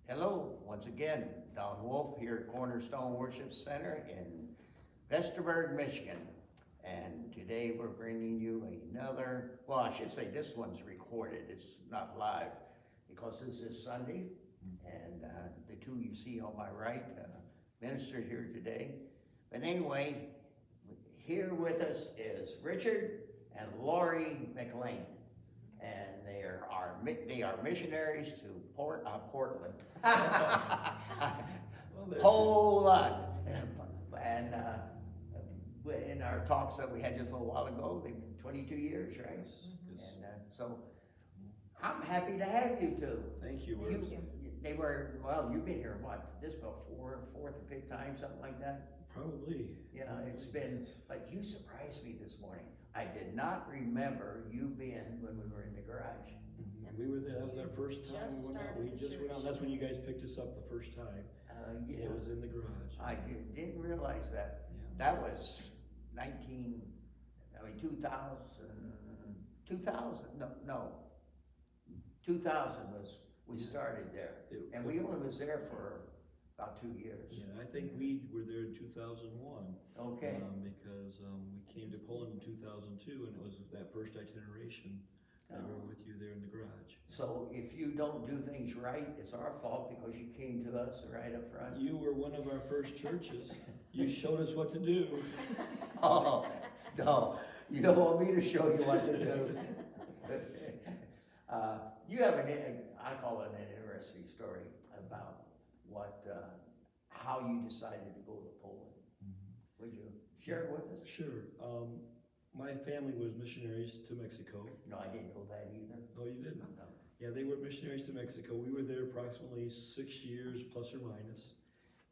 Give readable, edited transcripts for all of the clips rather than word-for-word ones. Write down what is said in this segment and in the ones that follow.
Hello, once again, Don Wolf here at Cornerstone Worship Center in Vestaburg, Michigan. And today we're bringing you another, well, I should say this one's recorded, it's not live, because this is Sunday, and the two you see on my right ministered here today. But anyway, here with us is Richard and Lori McLane. And they are missionaries to Portland, Poland. And in our talks that we had just a little while ago, they've been 22 years, right? Yes. And so I'm happy to have you two. Thank you. They were, well, you've been here, what, this about fourth or fifth time, something like that? Probably. Yeah, it's been, but you surprised me this morning. I did not remember you being when we were in the garage. We were there, that was our first time we went out. We just went out, that's when you guys picked us up the first time. Yeah. It was in the garage. I didn't realize that. Yeah. That was 2000 was, we started there. And we only was there for about 2 years. Yeah, I think we were there in 2001. Okay. Because we came to Poland in 2002, and it was that first itineration. We were with you there in the garage. So if you don't do things right, it's our fault because you came to us right up front. You were one of our first churches. You showed us what to do. Oh, no, you don't want me to show you what to do. You have I call it an interesting story about how you decided to go to Poland. Would you share it with us? Sure. My family was missionaries to Mexico. No, I didn't know that either. Oh, you didn't? No. Yeah, they were missionaries to Mexico. We were there approximately 6 years, plus or minus.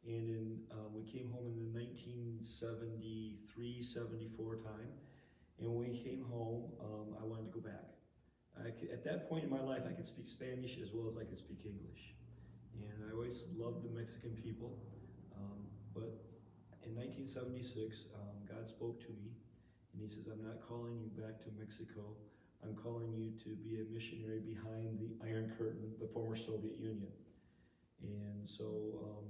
And we came home in the 1973, 74 time. And when we came home, I wanted to go back. At that point in my life, I could speak Spanish as well as I could speak English. And I always loved the Mexican people. But in 1976, God spoke to me. And he says, I'm not calling you back to Mexico. I'm calling you to be a missionary behind the Iron Curtain, the former Soviet Union. And so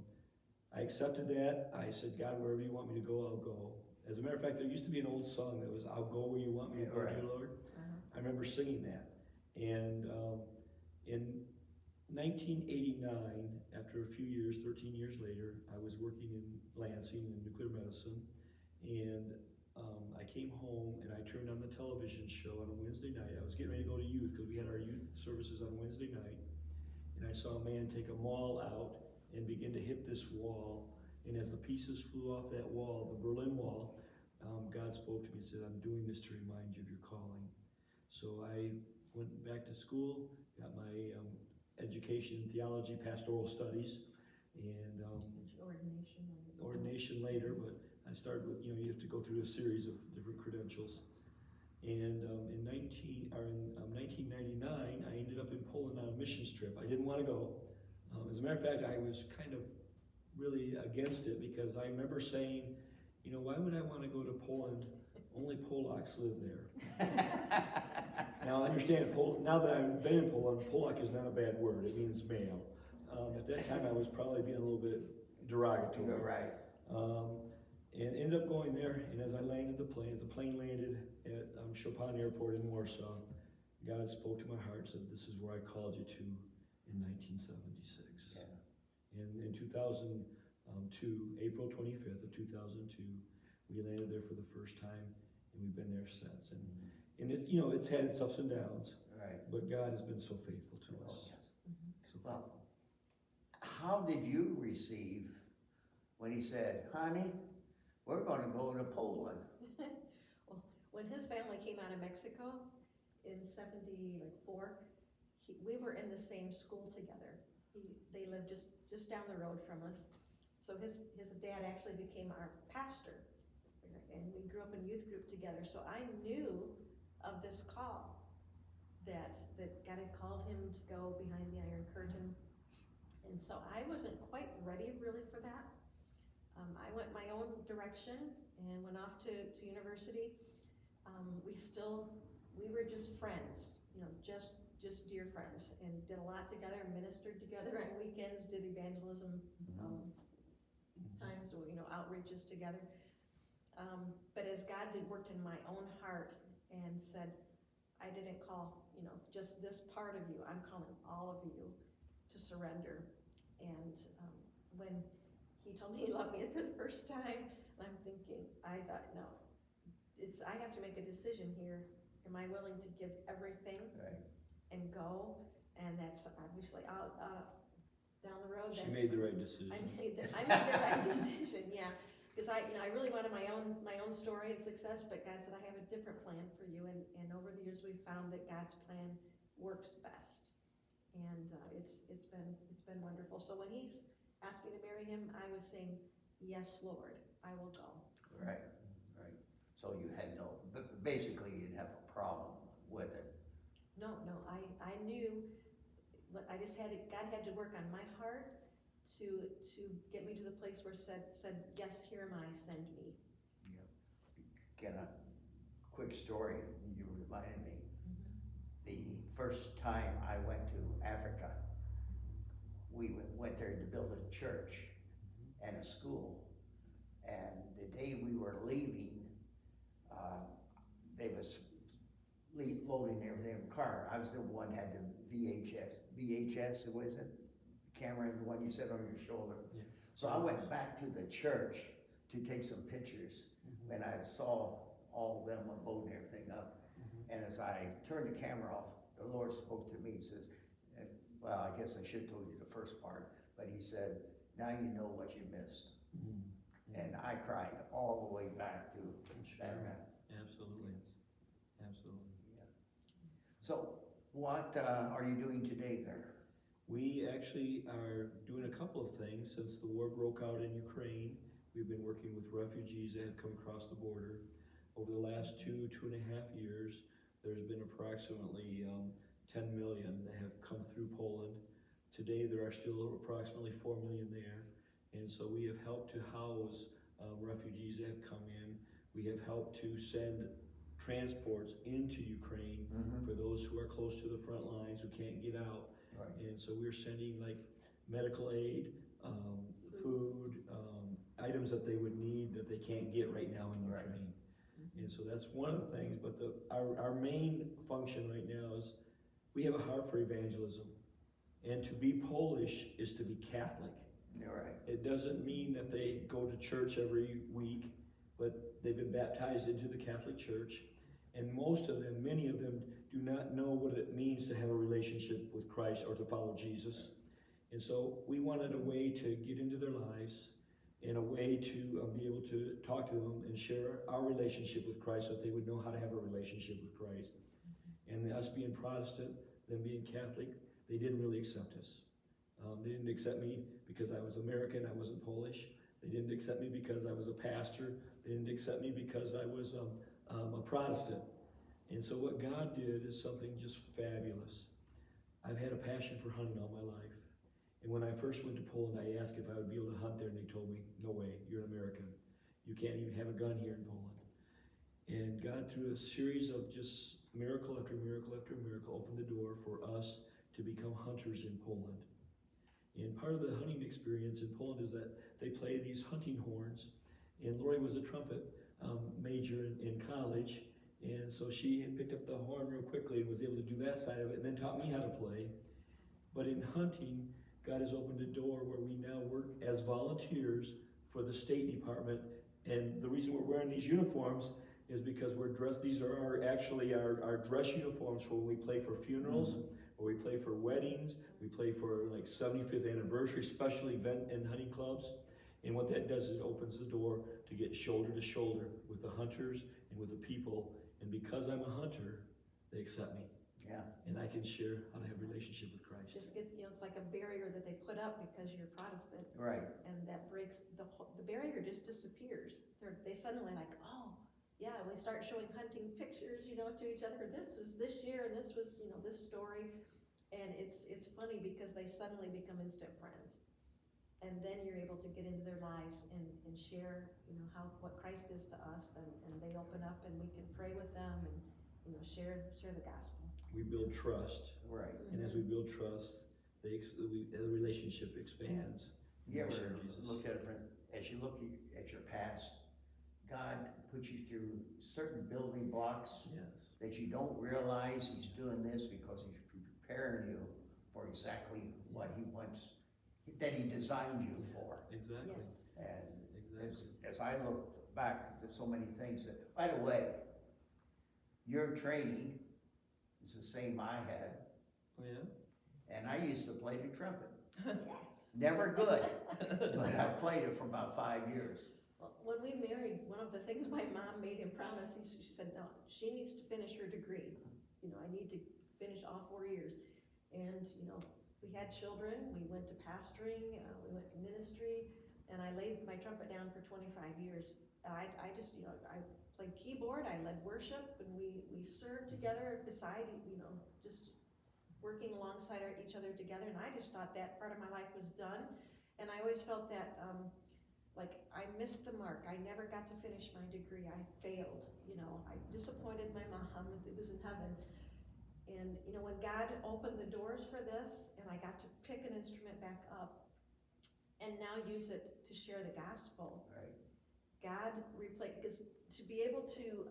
I accepted that. I said, God, wherever you want me to go, I'll go. As a matter of fact, there used to be an old song that was, I'll go where you want me to go, dear Lord. I remember singing that. And in 1989, after a few years, 13 years later, I was working in Lansing in nuclear medicine. And I came home and I turned on the television show on a Wednesday night. I was getting ready to go to youth because we had our youth services on Wednesday night. And I saw a man take a maul out and begin to hit this wall. And as the pieces flew off that wall, the Berlin Wall, God spoke to me and said, I'm doing this to remind you of your calling. So I went back to school, got my education in theology, pastoral studies, and ordination later, but I started with, you have to go through a series of different credentials. And in 1999, I ended up in Poland on a missions trip. I didn't want to go. As a matter of fact, I was kind of really against it because I remember saying, why would I want to go to Poland? Only Polacks live there. Now, I understand, now that I've been in Poland, Polak is not a bad word. It means male. At that time, I was probably being a little bit derogatory. Right. And ended up going there, and as I landed the plane landed at Chopin Airport in Warsaw, God spoke to my heart and said, this is where I called you to in 1976. Yeah. And in 2002, April 25th of 2002, we landed there for the first time, and we've been there since. And it's, it's had its ups and downs, Right. but God has been so faithful to us. Yes. Well, how did you receive when he said, honey, we're going to go to Poland? Well, when his family came out of Mexico in 74, we were in the same school together. They lived just down the road from us. So his dad actually became our pastor, and we grew up in youth group together. So I knew of this call that God had called him to go behind the Iron Curtain. And so I wasn't quite ready really for that. I went my own direction and went off to university. We were just friends, just just dear friends, and did a lot together, ministered together on weekends, did evangelism, times, outreaches together. But as God did work in my own heart and said, I didn't call, just this part of you, I'm calling all of you to surrender. And when he told me he loved me for the first time, I'm thinking, I thought, no, I have to make a decision here. Am I willing to give everything and go? And that's obviously out down the road. She made the right decision. I made the right decision, yeah. Because I really wanted my own story and success, but God said, I have a different plan for you. And over the years, we've found that God's plan works best. And it's been wonderful. So when he's asked me to marry him, I was saying, yes, Lord, I will go. Right. So you had but basically you didn't have a problem with it. No, I knew, but I just God had to work on my heart to get me to the place where said, yes, here am I, send me. Get a quick story, you reminded me. The first time I went to Africa, we went there to build a church and a school. And the day we were leaving, they was loading everything in the car. I was the one had the VHS, was it? The camera, the one you said on your shoulder. Yeah. So I went back to the church to take some pictures, and I saw all of them loading everything up. And as I turned the camera off, the Lord spoke to me. He says, well, I guess I should have told you the first part, but he said, now you know what you missed. And I cried all the way back to that. Absolutely. Absolutely. Yeah. So what are you doing today there? We actually are doing a couple of things. Since the war broke out in Ukraine, we've been working with refugees that have come across the border. Over the last 2.5 years, there's been approximately 10 million that have come through Poland. Today there are still approximately 4 million there. And so we have helped to house refugees that have come in. We have helped to send transports into Ukraine for those who are close to the front lines who can't get out. Right. And so we're sending like medical aid, food, items that they would need that they can't get right now in Ukraine. And so that's one of the things, but our main function right now is we have a heart for evangelism. And to be Polish is to be Catholic. You're right. It doesn't mean that they go to church every week, but they've been baptized into the Catholic Church. And most of them, many of them, do not know what it means to have a relationship with Christ or to follow Jesus. And so we wanted a way to get into their lives, and a way to be able to talk to them and share our relationship with Christ so that they would know how to have a relationship with Christ. And us being Protestant, them being Catholic, they didn't really accept us. They didn't accept me because I was American, I wasn't Polish. They didn't accept me because I was a pastor. They didn't accept me because I was a Protestant. And so what God did is something just fabulous. I've had a passion for hunting all my life. And when I first went to Poland, I asked if I would be able to hunt there, and they told me, no way, you're an American. You can't even have a gun here in Poland. And God, through a series of just miracle after miracle after miracle, opened the door for us to become hunters in Poland. And part of the hunting experience in Poland is that they play these hunting horns. And Lori was a trumpet major in college. And so she had picked up the horn real quickly and was able to do that side of it, and then taught me how to play. But in hunting, God has opened a door where we now work as volunteers for the State Department. And the reason we're wearing these uniforms is because we're dressed. These are our dress uniforms for when we play for funerals, or we play for weddings, we play for like 75th anniversary special event in hunting clubs. And what that does is it opens the door to get shoulder to shoulder with the hunters and with the people. And because I'm a hunter, they accept me. Yeah. And I can share how to have a relationship with Christ. Just gets, it's like a barrier that they put up because you're Protestant. Right. And that breaks, the barrier just disappears. They suddenly like, oh, yeah, we start showing hunting pictures, to each other. This was this year, and this was, this story. And it's funny because they suddenly become instant friends. And then you're able to get into their lives and share, what Christ is to us, and they open up and we can pray with them and, share the gospel. we build trust. Right. And as we build trust, the relationship expands. You We ever share Jesus. look at it as you look at your past, God put you through certain building blocks Yes. that you don't realize He's doing this because He's preparing you for exactly what He wants, that He designed you for. Exactly. Yes. And Exactly. as I look back to so many things that, by the way, your training is the same I had, Oh, yeah? and I used to play the trumpet. Yes. Never good, but I played it for about 5 years. Well, when we married, one of the things my mom made him promise, she said, no, she needs to finish her degree. You know, I need to finish all 4 years. And, you know, we had children, we went to pastoring, we went to ministry, and I laid my trumpet down for 25 years. I just, you know, I played keyboard, I led worship, and we served together beside, you know, just working alongside each other together, and I just thought that part of my life was done. And I always felt that, like, I missed the mark. I never got to finish my degree. I failed, you know. I disappointed my mom. It was in heaven. And, you know, when God opened the doors for this, and I got to pick an instrument back up, and now use it to share the gospel. Right. God replayed, because to be able to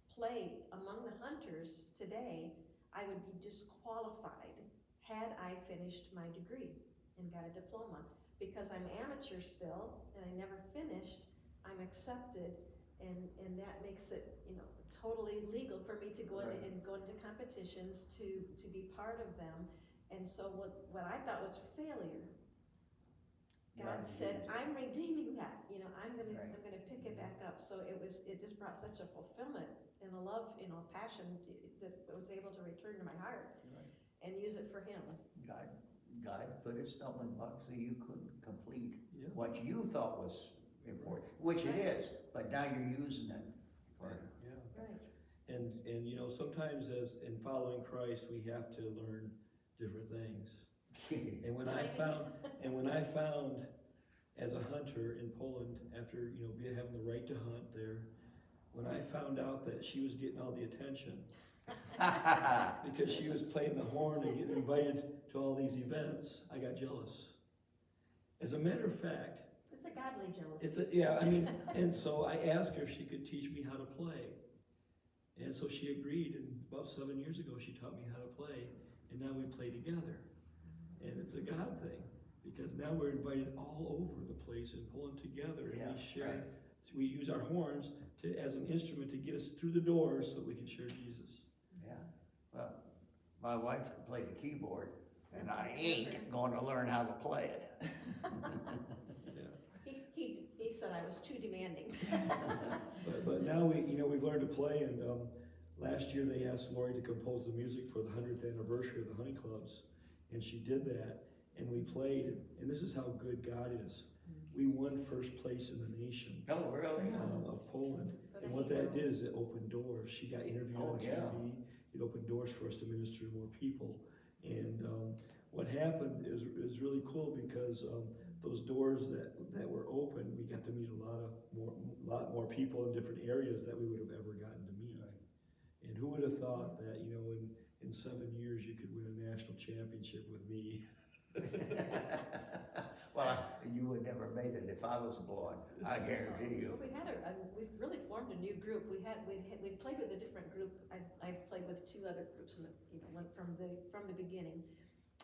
play among the hunters today, I would be disqualified had I finished my degree and got a diploma. Because I'm amateur still, and I never finished, I'm accepted, and that makes it, you know, totally legal for me to go in Right. and go into competitions to be part of them. And so what I thought was failure, God said, I'm redeeming that, you know, I'm gonna pick it back up. So it just brought such a fulfillment and a love, you know, passion that was able to return to my heart Right. and use it for Him. God put a stumbling block so you couldn't complete Yeah. what you thought was important, which it is, but now you're using it for. Yeah. Right. And you know, sometimes as in following Christ, we have to learn different things. And when I found as a hunter in Poland, after, you know, having the right to hunt there, when I found out that she was getting all the attention because she was playing the horn and getting invited to all these events, I got jealous. As a matter of fact, It's a godly jealousy. yeah, I mean, and so I asked her if she could teach me how to play. And so she agreed, and about 7 years ago she taught me how to play, and now we play together. And it's a God thing, because now we're invited all over the place and pulling together, and we share. Right. So we use our horns as an instrument to get us through the doors so we can share Jesus. Yeah, well, my wife can play the keyboard, and I ain't going to learn how to play it. Yeah. He said I was too demanding. But now we've learned to play, and last year they asked Lori to compose the music for the 100th anniversary of the Honey Clubs, and she did that, and we played, and this is how good God is. We won first place in the nation. Oh, really? Of Poland. And what that did is it opened doors. She got interviewed on TV. Yeah. It opened doors for us to minister to more people. And what happened is really cool, because those doors that were open, we got to meet a lot more people in different areas that we would have ever gotten to meet. Right. And who would have thought that, you know, in 7 years you could win a national championship with me? Well, you would never made it if I was blonde, I guarantee you. We we've really formed a new group. We'd played with a different group. I played with 2 other groups, and went from the beginning.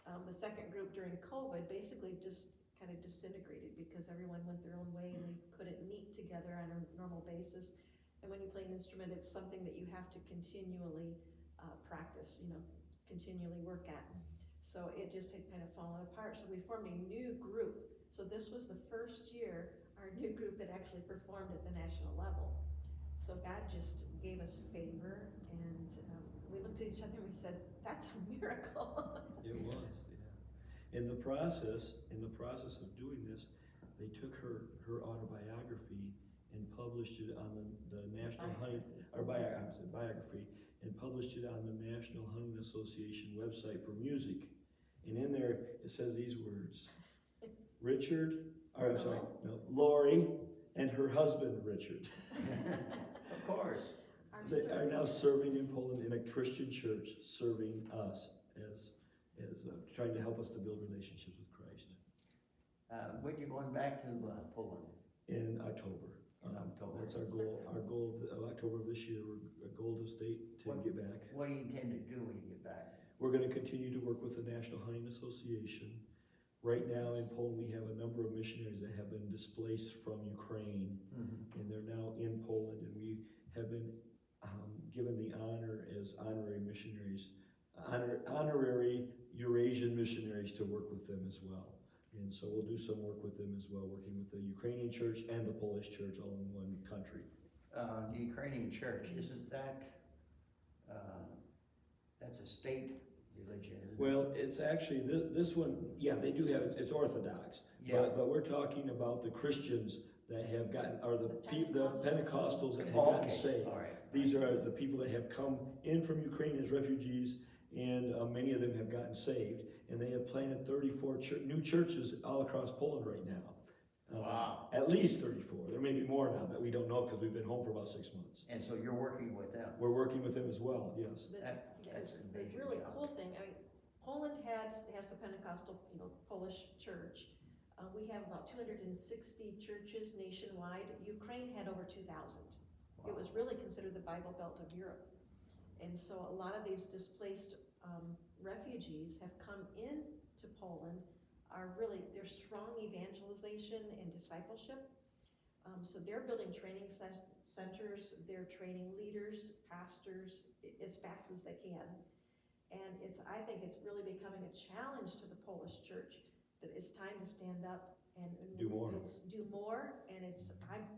The second group during COVID basically just kind of disintegrated because everyone went their own way and they couldn't meet together on a normal basis. And when you play an instrument, it's something that you have to continually practice, you know, continually work at. So it just had kind of fallen apart. So we formed a new group. So this was the first year our new group had actually performed at the national level. So God just gave us favor, and we looked at each other and we said, "That's a miracle." It was, yeah. In the process of doing this, they took her autobiography and published it on the National Hunting, or biography, and published it on the National Hunting Association website for music. And in there, it says these words: Lori and her husband, Richard. Of course. They are now serving in Poland in a Christian church, serving us as trying to help us to build relationships with Christ. When you going back to Poland? In October. In October. That's our goal. Our goal of October of this year. We're a goal to state to get back. What do you intend to do when you get back? We're going to continue to work with the National Hunting Association. Right now in Poland, we have a number of missionaries that have been displaced from Ukraine, and they're now in Poland, and we have been given the honor as honorary missionaries, honorary Eurasian missionaries to work with them as well. And so we'll do some work with them as well, working with the Ukrainian church and the Polish church all in one country. The Ukrainian church, isn't that, that's a state religion, isn't it? Well, it's actually, this one, yeah, they do have, it's Orthodox. Yeah. But we're talking about the Christians that have gotten, or the Pentecostals that have gotten saved. All right. These are the people that have come in from Ukraine as refugees, and many of them have gotten saved. And they have planted 34 new churches all across Poland right now. Wow. At least 34. There may be more now that we don't know because we've been home for about 6 months. And so you're working with them? We're working with them as well, yes. That's a The major really job. cool thing, I mean, Poland has the Pentecostal, Polish church. We have about 260 churches nationwide. Ukraine had over 2,000. It was really considered the Bible Belt of Europe. And so a lot of these displaced refugees have come into Poland, they're strong evangelization and discipleship. So they're building training centers, they're training leaders, pastors, as fast as they can. And I think it's really becoming a challenge to the Polish church that it's time to stand up and Do more. Do more, and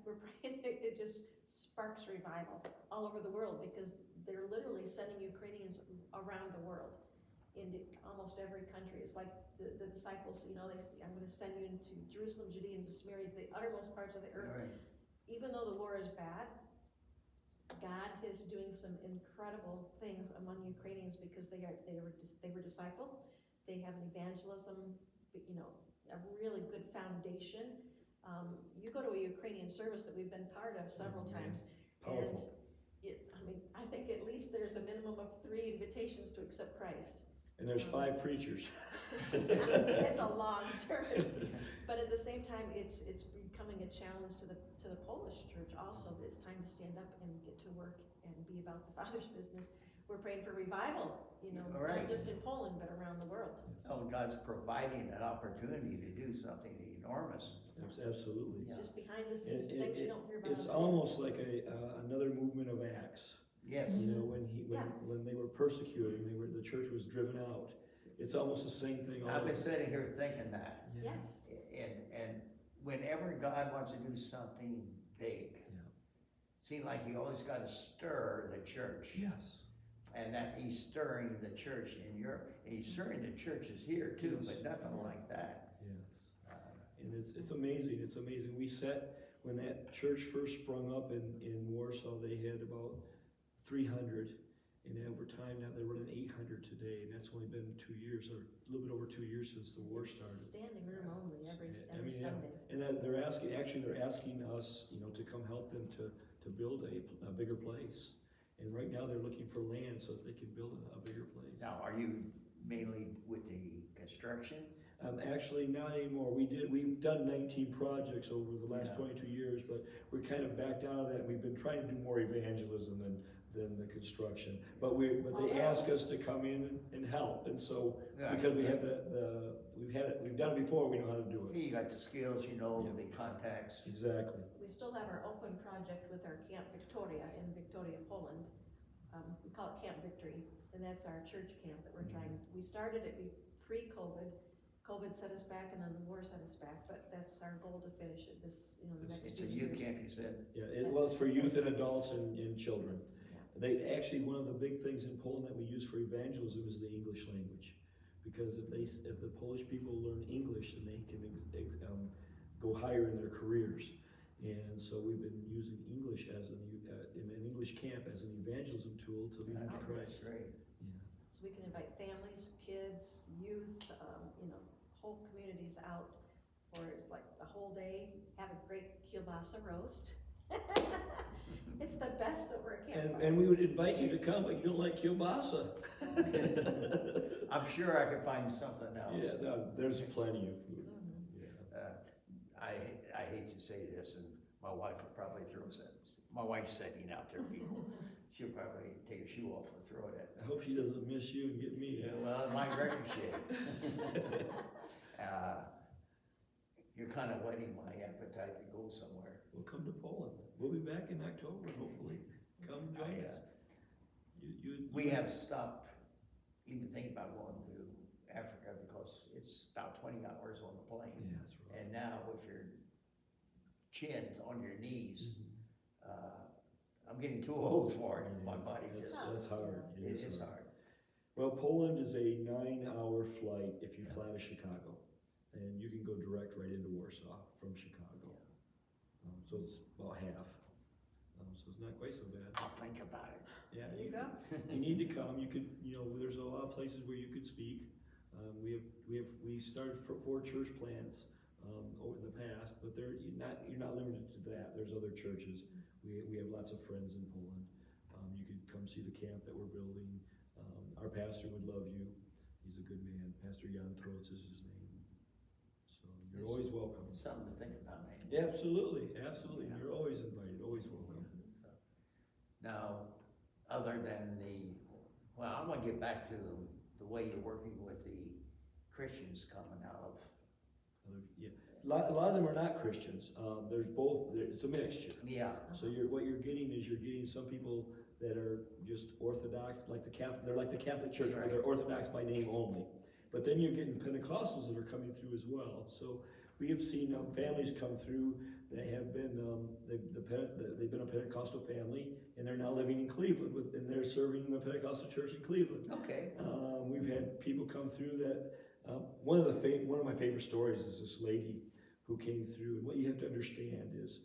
we're praying it just sparks revival all over the world, because they're literally sending Ukrainians around the world into almost every country. It's like the disciples, they say, I'm going to send you into Jerusalem, Judea, and Samaria, to the uttermost parts of the earth. Right. Even though the war is bad, God is doing some incredible things among Ukrainians, because they were disciples. They have an evangelism, a really good foundation. You go to a Ukrainian service that we've been part of several times. Powerful. And I think at least there's a minimum of 3 invitations to accept Christ. And there's 5 preachers. It's a long service, but at the same time, it's becoming a challenge to the Polish church also. That it's time to stand up and get to work and be about the Father's business. We're praying for revival, Right. not just in Poland, but around the world. Oh, God's providing that opportunity to do something enormous. Absolutely. It's just behind the scenes things you don't hear about. It's almost like another movement of Acts. Yes. When they were persecuted, the church was driven out. It's almost the same thing. I've been sitting here thinking that. Yes. And whenever God wants to do something big, seems like he always got to stir the church. Yes. And that he's stirring the church in Europe. And he's stirring the churches here too, Yes. but nothing like that. Yes. And it's amazing. It's amazing. We when that church first sprung up in Warsaw, they had about 300. And over time now they're running 800 today, and that's only been 2 years, or a little bit over 2 years since the war started. Standing room only every Yeah. Sunday. And then they're asking us, to come help them to build a bigger place. And right now they're looking for land so that they can build a bigger place. Now, are you mainly with the construction? Actually, not anymore. We've done 19 projects over the last 22 years, but we're kind of backed out of that. We've been trying to do more evangelism than the construction. But they ask us to come in and help. And so because we have we've done it before, we know how to do it. You got the skills, the contacts. Exactly. We still have our open project with our Camp Victoria in Victoria, Poland. We call it Camp Victory, and that's our church camp that we're trying. We started it pre-COVID. COVID set us back, and then the war set us back. But that's our goal to finish it the next It's few a youth years. camp, you said? Yeah, it's for youth and adults and children. Yeah. One of the big things in Poland that we use for evangelism is the English language. Because if the Polish people learn English, then they can go higher in their careers. And so we've been using English in an English camp as an evangelism tool to lead them to Christ. Great. Yeah. So we can invite families, kids, youth, whole communities out for it's like a whole day. Have a great kielbasa roast. It's the best over at campfire. And we would invite you to come, but you don't like kielbasa. I'm sure I could find something else. Yeah, no, there's plenty of food. Mhm. Yeah. I hate to say this, and my wife will probably throw some, my wife's sitting out there, people. She'll probably take a shoe off and throw it at me. I hope she doesn't miss you and get me. Yeah, well, it might ricochet. You're kind of whetting my appetite to go somewhere. We'll come to Poland. We'll be back in October, hopefully. Come join us. We have stopped even thinking about going to Africa because it's about 20 hours on the plane. Yeah, that's right. And now with your chins on your knees, I'm getting too old for it. My body just, That's hard. it is hard. Well, Poland is a 9-hour flight if you fly to Chicago. And you can go direct right into Warsaw from Chicago. So it's about half. So it's not quite so bad. I'll think about it. Yeah, There you go. You need to come. You could, there's a lot of places where you could speak. We started 4 church plants over in the past, but you're not limited to that. There's other churches. We have lots of friends in Poland. You could come see the camp that we're building. Our pastor would love you. He's a good man. Pastor Jan Trotz is his name. So you're always welcome. Something to think about, man. Yeah, absolutely. You're always invited. Always welcome. So, now, other than I want to get back to the way you're working with the Christians coming out of. Yeah, a lot of them are not Christians. There's both. It's a mixture. Yeah. So what you're getting some people that are just Orthodox, like the Catholic. They're like the Catholic Church, where they're Orthodox by name only. But then you're getting Pentecostals that are coming through as well. So we have seen families come through that have been they've been a Pentecostal family, and they're now living in Cleveland and they're serving in the Pentecostal church in Cleveland. Okay. We've had people come through that. One of my favorite stories is this lady who came through. And what you have to understand is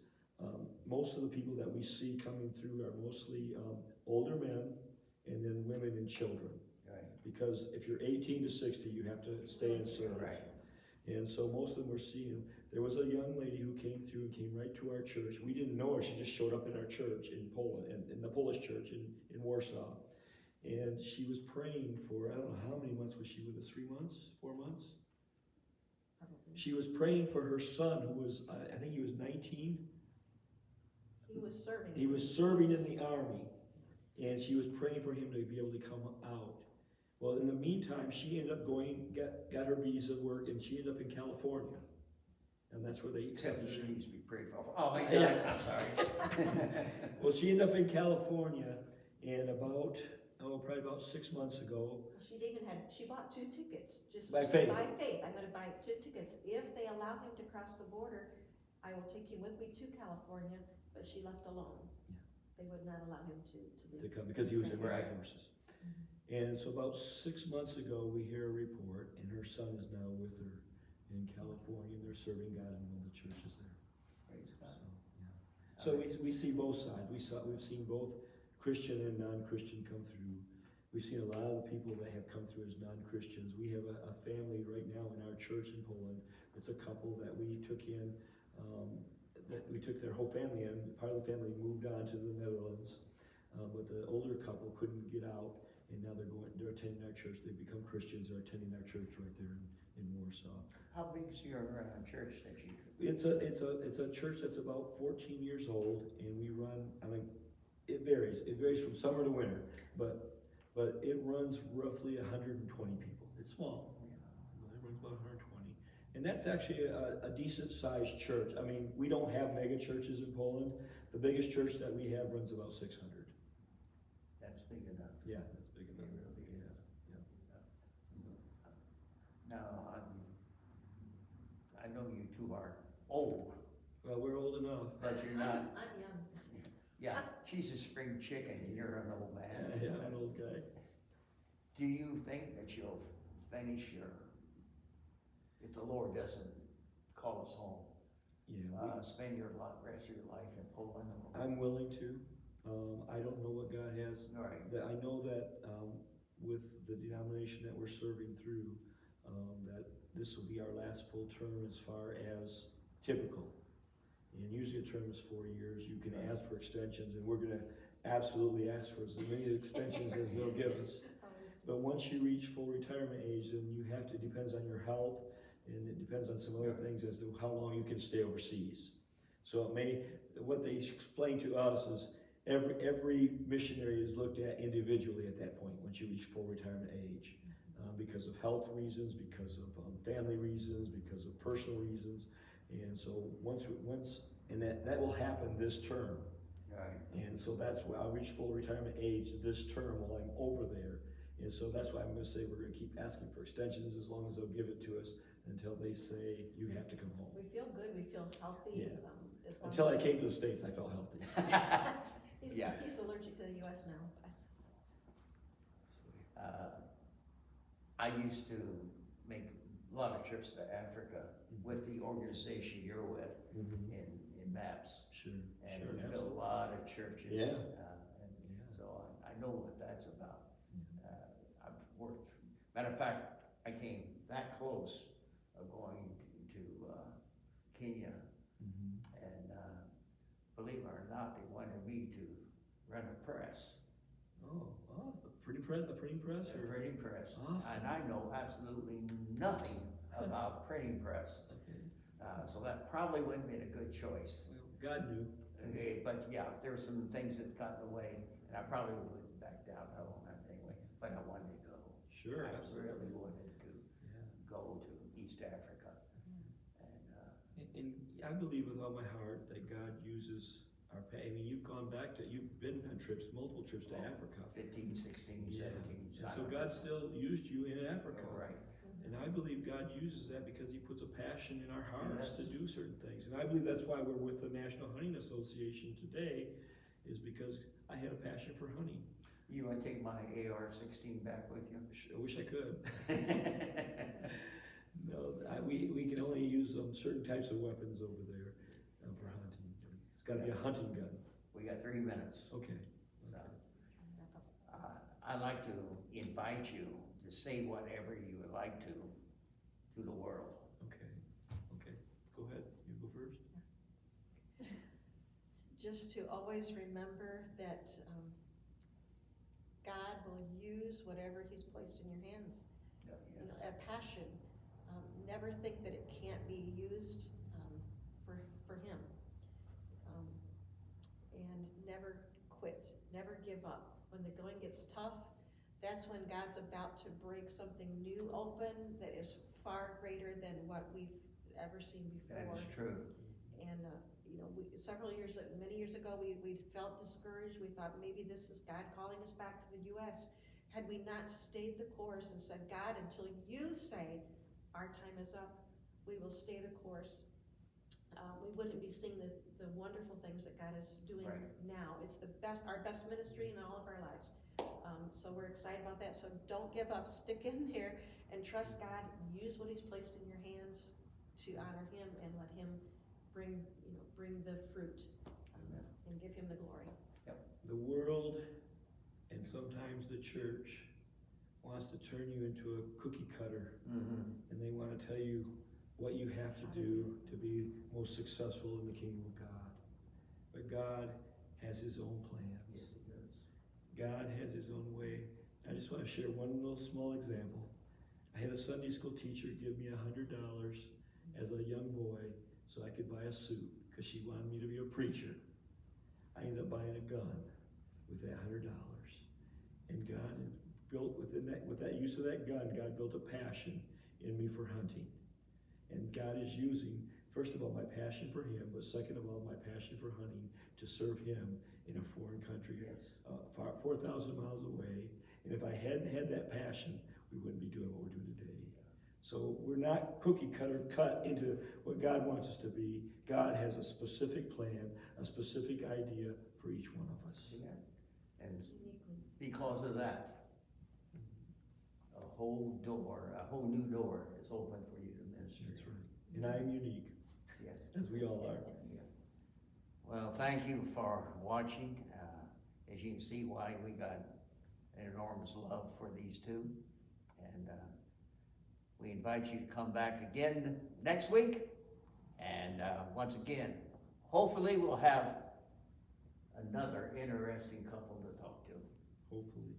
most of the people that we see coming through are mostly older men and then women and children. Right. Because if you're 18 to 60, you have to stay in service. Right. And so most of them we're seeing. There was a young lady who came through and came right to our church. We didn't know her. She just showed up in our church in Poland, in the Polish church in Warsaw. And she was praying for, I don't know how many months was she with us, 3 months, 4 months? Probably. She was praying for her son who was, I think he was 19. He was serving. He was serving in the army. And she was praying for him to be able to come out. Well, in the meantime, she ended up got her visa work, and she ended up in California. And that's where they Except accepted she her. needs to be prayed for. Oh, my God, I'm sorry. Well, she ended up in California, and probably about 6 months ago. She bought 2 tickets, just By faith. by faith. I'm gonna buy 2 tickets. If they allow him to cross the border, I will take him with me to California, but she left alone. Yeah. They would not allow him to leave. To come because he was in the Right. Air Forces. And so about 6 months ago, we hear a report, and her son is now with her in California, and they're serving God in one of the churches there. Praise So, God. yeah. So we see both sides. We've seen both Christian and non-Christian come through. We've seen a lot of the people that have come through as non-Christians. We have a family right now in our church in Poland. It's a couple that we took in, that we took their whole family in. Part of the family moved on to the Netherlands, but the older couple couldn't get out, and now they're attending our church. They've become Christians. They're attending our church right there in Warsaw. How big is your church that you? It's a church that's about 14 years old, and we run. I mean, it varies. It varies from summer to winter, but it runs roughly 120 people. It's small. It runs about 120, and that's actually a decent sized church. I mean, we don't have mega churches in Poland. The biggest church that we have runs about 600. That's big enough. Yeah, that's big enough. It really is. Yeah. Now, I know you two are old, Well, we're old enough. but you're not. I'm young. Yeah, she's a spring chicken and you're an old man. Yeah, I'm an old guy. Do you think that you'll finish if the Lord doesn't call us home, Yeah, spend rest of your life in Poland? I'm willing to. I don't know what God has. Right. I know that with the denomination that we're serving through, that this will be our last full term as far as typical. And usually a term is 4 years. You can ask for extensions, and we're gonna absolutely ask for as many extensions as they'll give us. But once you reach full retirement age, then you have to, it depends on your health, and it depends on some other things as to how long you can stay overseas. So it may, what they explain to us is every missionary is looked at individually at that point, once you reach full retirement age. Because of health reasons, because of family reasons, because of personal reasons. And so and that will happen this term. Right. And so that's why I'll reach full retirement age this term while I'm over there. And so that's why I'm gonna say we're gonna keep asking for extensions as long as they'll give it to us until they say you have to come home. We feel good, we feel healthy. Yeah. As long Until I as- came to the States, I felt healthy. Yeah. He's allergic to the US now. I used to make a lot of trips to Africa with the organization you're with Mhm. in MAPS. Sure, And sure, we built a absolutely. lot of churches. Yeah. And Yeah. so I know what that's about. Mhm. I've worked, matter of fact, I came that close of going to Kenya, Mhm. and believe it or not, they wanted me to run a press. Oh, the printing press, A or? printing press. Awesome. And I know absolutely nothing about printing press. Okay. So that probably wouldn't have been a good choice. Well, God knew. Okay, but yeah, there were some things that got in the way, and I probably would back down on that anyway, but I wanted to go. Sure, I absolutely. really wanted to Yeah. go to East Africa. And, And I believe with all my heart that God uses our I mean, you've been on trips, multiple trips to Africa. 15, 16, Yeah. 17. And so God still used you in Africa. Right. And I believe God uses that because He puts a passion in our hearts Yes. to do certain things. And I believe that's why we're with the National Hunting Association today, is because I had a passion for hunting. You want to take my AR-16 back with you? I wish I could. No, we can only use certain types of weapons over there for hunting. It's got to be a hunting gun. We got 3 minutes. Okay. So, I'd like to invite you to say whatever you would like to the world. Okay. Okay. Go ahead. You go first. Just to always remember that God will use whatever He's placed in your hands. You know, a passion. Never think that it can't be used for Him. And never quit. Never give up. When the going gets tough, that's when God's about to break something new open that is far greater than what we've ever seen before. That is true. And, you know, many years ago, we felt discouraged. We thought maybe this is God calling us back to the U.S. Had we not stayed the course and said, God, until you say our time is up, we will stay the course. We wouldn't be seeing the wonderful things that God is doing now. It's our best ministry in all of our lives. So we're excited about that. So don't give up. Stick in there and trust God. Use what He's placed in your hands to honor Him and let Him bring the fruit and give Him the glory. The world and sometimes the church wants to turn you into a cookie cutter, and they want to tell you what you have to do to be most successful in the kingdom of God. But God has His own plans. Yes, He does. God has His own way. I just want to share one little small example. I had a Sunday school teacher give me $100 as a young boy so I could buy a suit because she wanted me to be a preacher. I ended up buying a gun with that $100. And God has built with that use of that gun, God built a passion in me for hunting. And God is using, first of all, my passion for Him, but second of all, my passion for hunting to serve Him in a foreign country, 4,000 miles away. And if I hadn't had that passion, we wouldn't be doing what we're doing today. So we're not cookie cutter cut into what God wants us to be. God has a specific plan, a specific idea for each one of us. And Uniquely. because of that, a whole new door is open for you to minister. That's right. And I am unique, Yes. as we all are. Yeah. Well, thank you for watching. As you can see, why we got an enormous love for these two. And we invite you to come back again next week. And once again, hopefully we'll have another interesting couple to talk to. Hopefully.